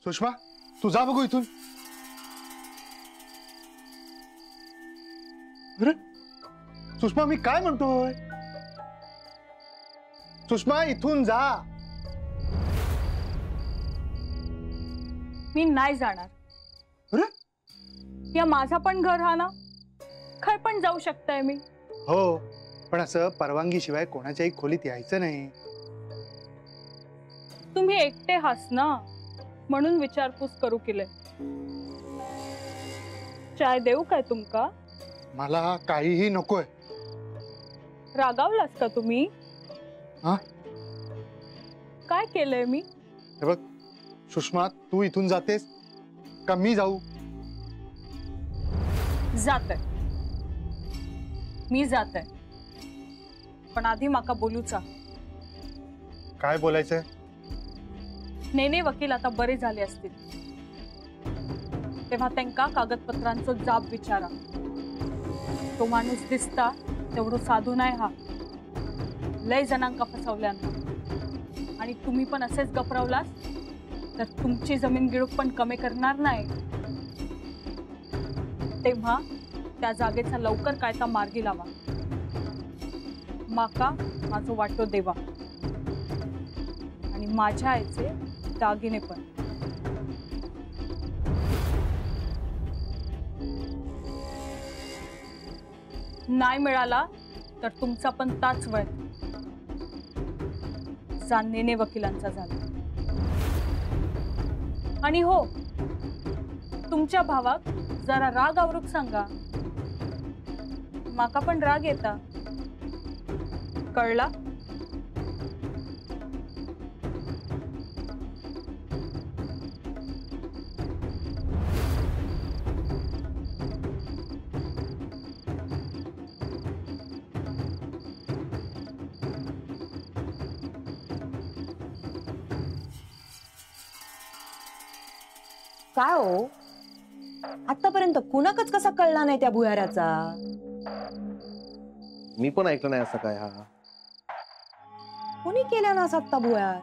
सुषमा तू जा बघू इथून. अरे सुषमा मी काय म्हणतोय. सुषमा इथून जा. मी नाही जाणार. अरे या माझा पण घर हा ना, खर पण जाऊ शकताय मी. हो पण असं परवानगी शिवाय कोणाच्याही खोलीत यायचं नाही. तुम्ही एकटे हास ना, म्हणून विचारपूस करू केले. चाय देऊ काय तुमका. मला काहीही नकोय. रागावलास का तुम्ही. हा काय केलंय मी. हे बघ सुषमा तू इथून जातेस का मी जाऊ. जाते मी जाते, पण आधी माका बोलूचा. काय बोलायचंय. नेने वकील आता बरे झाले असतील तेव्हा त्यांका कागदपत्रांचा जाब विचारा. तो माणूस दिसता तेवढं साधू नाही हा. लय जणांका फसवल्यानं. आणि तुम्ही पण असेच गपरावलास तर तुमची जमीन गिळूक पण कमी करणार नाही. तेव्हा त्या जागेचा लवकर कायदा मार्गी लावा. माका माझं वाटो देवा आणि माझ्या आईचे दागिने पण. नाही मिळाला तर तुमचा पण ताच वय नेने वकिलांचा झाला. आणि हो तुमच्या भावाक जरा राग आवरूक सांगा. माका पण राग येता. कळला. काय हो आतापर्यंत कुणाकच कसा कळला नाही त्या भुयाराचा. मी पण ऐकलं नाही असं काय. हा कोणी केल्या ना सत्ता भुयार.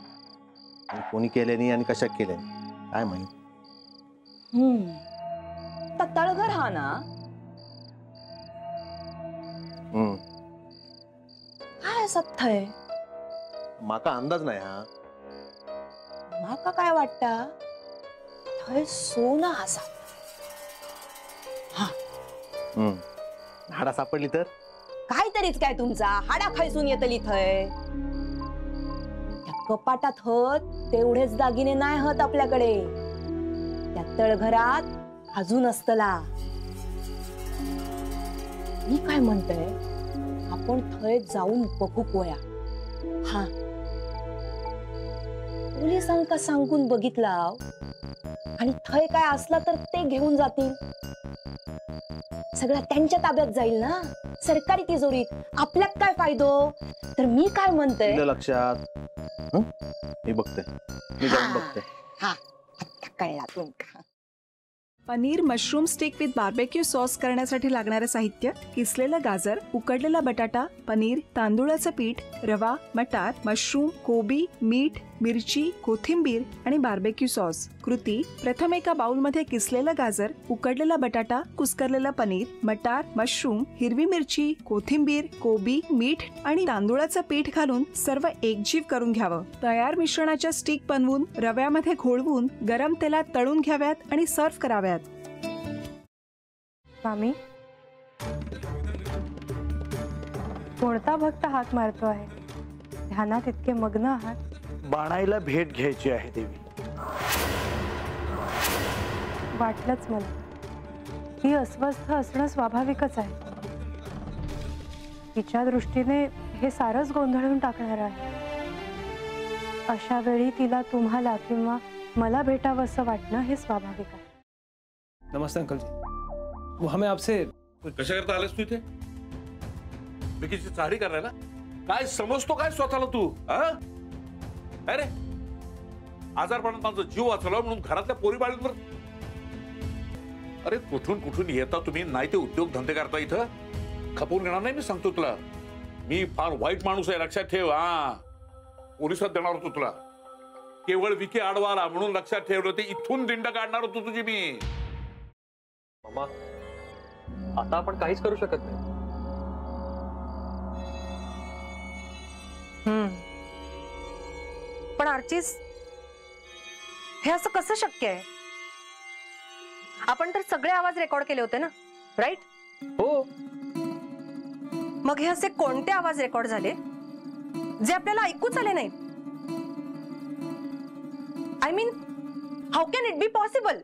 कोणी केले नाही आणि कशा केले काय माहित. तळघर हा ना. काय सत्ता आहे. माका अंदाज नाही. हा माका काय वाटता थंय सोना असा. हाडा सापडली तर काहीतरीच काय तुमचा हाडा खैसून येतली थंय. त्या कपाटात हत तेवढेच दागिने नाही हत आपल्याकडे. त्या तळघरात अजून असतला. मी काय म्हणतोय आपण थंय जाऊन बघू पोया. हा पोलिसांका सांगून बघितला आणि थंय काय असला तर ते घेऊन जातील. सगळं त्यांच्या ताब्यात जाईल ना. सरकारी तिजोरीत आपल्यात काय फायदो. तर मी काय म्हणते लक्षात. मी बघते. मी जाऊन बघते. हा आता कळला तुमका. Paneer mushroom stick with barbecue sauce करण्यासाठी लागणारे साहित्य: किसलेलं गाजर, उकडलेला बटाटा, पनीर, तांदूळाचं पीठ, रवा, मटार, मशरूम, कोबी, मीठ, मिरची, कोथिंबीर आणि बार्बेक्यू सॉस. कृती: प्रथम एका बाउलमध्ये किसलेलं गाजर, उकडलेला बटाटा, कुस्करलेलं पनीर, मटार, मशरूम, हिरवी मिरची, कोथिंबीर, कोबी, मीठ आणि तांदूळाचं पीठ घालून सर्व एकजीव करून घ्यावं. तयार मिश्रणाच्या स्टिक बनवून रव्यामध्ये घोळवून गरम तेलात तळून घ्याव्यात आणि सर्व्ह कराव्यात. मामी कोणता भक्त हात मारतो आहे. ध्यानात इतके मग्न आहात. बाणाईला भेट घ्यायची आहे देवी. वाटलंच मला. ती अस्वस्थ असणं स्वाभाविकच आहे. तिच्या दृष्टीने हे सारच गोंधळून टाकणार आहे. अशा वेळी तिला तुम्हाला किंवा मला भेटावं असं वाटणं हे स्वाभाविक आहे. नमस्ते अंकल जी. वो हमें आपसे कशा करता आलेस तू इथे. विकीची चाळी करायला. काय समजतो काय स्वतःला तू. अरे आजारपणात माझा जीव वाचवला म्हणून घरातल्या पोरीबाळींवर. अरे कुठून कुठून येता तुम्ही. नाही ते उद्योग धंदे करता इथं. खपवून घेणार नाही मी सांगतो तुला. मी फार वाईट माणूस आहे लक्षात ठेव. पोलिसात देणार होतो तुला. केवळ विखे आडवा आला म्हणून लक्षात ठेवलं, ते इथून दिंड काढणार होतो तुझी मी. मामा, आता आपण काहीच करू शकत नाही. पण आर्चिस, हे असं कसं शक्य आहे? आपण तर सगळे आवाज रेकॉर्ड केले होते ना, राईट? हो. मग हे असे कोणते आवाज रेकॉर्ड झाले जे आपल्याला ऐकूच आले नाही? I mean, how can it be possible?